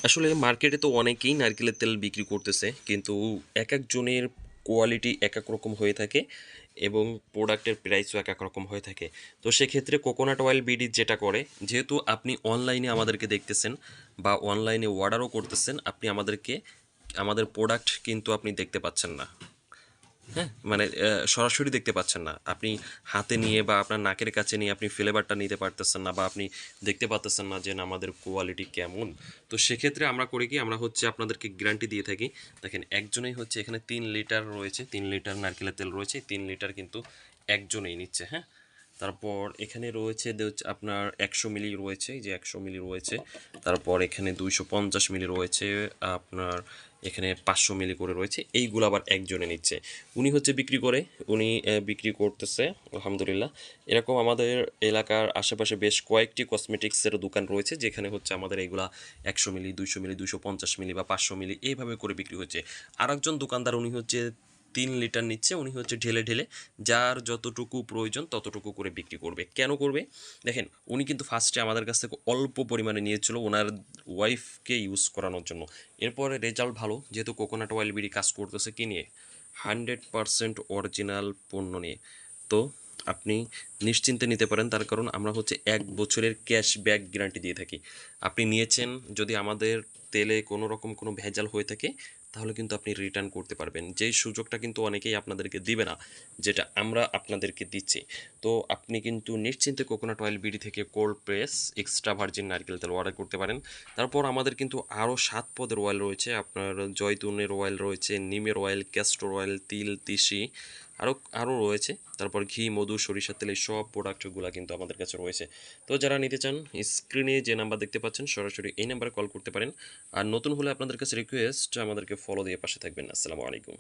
আসলে মার্কেটে তো অনেকেই নারকেলের তেল বিক্রি করতেছে, কিন্তু একেকজনের কোয়ালিটি একেক রকম হয়ে থাকে এবং প্রোডাক্টের প্রাইসও একেক রকম হয়ে থাকে। তো সেক্ষেত্রে কোকোনাট অয়েল বিডি যেটা করে, যেহেতু আপনি অনলাইনে আমাদেরকে দেখতেছেন বা অনলাইনে অর্ডারও করতেছেন, আপনি আমাদের প্রোডাক্ট কিন্তু আপনি দেখতে পাচ্ছেন না। হ্যাঁ, মানে সরাসরি দেখতে পাচ্ছেন না। আপনি হাতে নিয়ে বা আপনার নাকের কাছে নিয়ে আপনি ফ্লেভারটা নিতে পারতেছেন না, বা আপনি দেখতে পারতেছেন না যে না আমাদের কোয়ালিটি কেমন। তো সেক্ষেত্রে আমরা করি কি, আমরা হচ্ছে আপনাদেরকে গ্যারান্টি দিয়ে থাকি। দেখেন, একজনেই হচ্ছে এখানে 3 লিটার রয়েছে, 3 লিটার নারকেলের তেল রয়েছে, 3 লিটার কিন্তু একজনেই নিচ্ছে। হ্যাঁ, তারপর এখানে রয়েছে আপনার 100 মিলি রয়েছে, এই যে 100 মিলি রয়েছে। তারপর এখানে 250 মিলি রয়েছে, আপনার এখানে 500 মিলি করে রয়েছে। এইগুলো আবার একজনে নিচ্ছে, উনি হচ্ছে বিক্রি করে, উনি বিক্রি করতেছে আলহামদুলিল্লাহ। এরকম আমাদের এলাকার আশেপাশে বেশ কয়েকটি কসমেটিক্সের দোকান রয়েছে, যেখানে হচ্ছে আমাদের এইগুলা 100 মিলি, 200 মিলি, 250 মিলি বা 500 মিলি এইভাবে করে বিক্রি হচ্ছে। আর একজন দোকানদার, উনি হচ্ছে 3 লিটার নিচ্ছে, উনি হচ্ছে ঢেলে ঢেলে যার যতটুকু প্রয়োজন ততটুকু করে বিক্রি করবে। কেন করবে? দেখেন, উনি কিন্তু ফার্স্টে আমাদের কাছ থেকে অল্প পরিমাণে নিয়েছিল ওনার ওয়াইফকে ইউজ করানোর জন্য। এরপরে রেজাল্ট ভালো, যেহেতু কোকোনাট অয়েল বিডি কাজ করতেছে কি নিয়ে, 100% অরিজিনাল পণ্য নিয়ে। তো আপনি নিশ্চিন্তে নিতে পারেন, তার কারণ আমরা হচ্ছে 1 বছরের ক্যাশব্যাক গ্যারান্টি দিয়ে থাকি। আপনি নিয়েছেন, যদি আমাদের তেলে কোনো রকম কোনো ভেজাল হয়ে থাকে, তাহলে কিন্তু আপনি রিটার্ন করতে পারবেন। যেই সুযোগটা কিন্তু অনেকেই আপনাদেরকে দিবে না, যেটা আমরা আপনাদেরকে দিচ্ছি। তো আপনি কিন্তু নিশ্চিন্তে কোকোনাট অয়েল বিডি থেকে কোল্ড প্রেস এক্সট্রা ভার্জিন নারকেল তেল অর্ডার করতে পারেন। তারপর আমাদের কিন্তু আরও 7 পদের অয়েল রয়েছে, আপনার জয়তুনের অয়েল রয়েছে, নিমের অয়েল, ক্যাস্টর অয়েল, তিল, তিসি, আরও আরও রয়েছে। তারপর ঘি, মধু, সরিষার তেল, এই সব প্রোডাক্টগুলো কিন্তু আমাদের কাছে রয়েছে। তো যারা নিতে চান, স্ক্রিনে যে নাম্বার দেখতে পাচ্ছেন সরাসরি এই নাম্বারে কল করতে পারেন। আর নতুন হলে আপনাদের কাছে রিকোয়েস্ট, আমাদেরকে ফলো দিয়ে পাশে থাকবেন। আসসালামু আলাইকুম।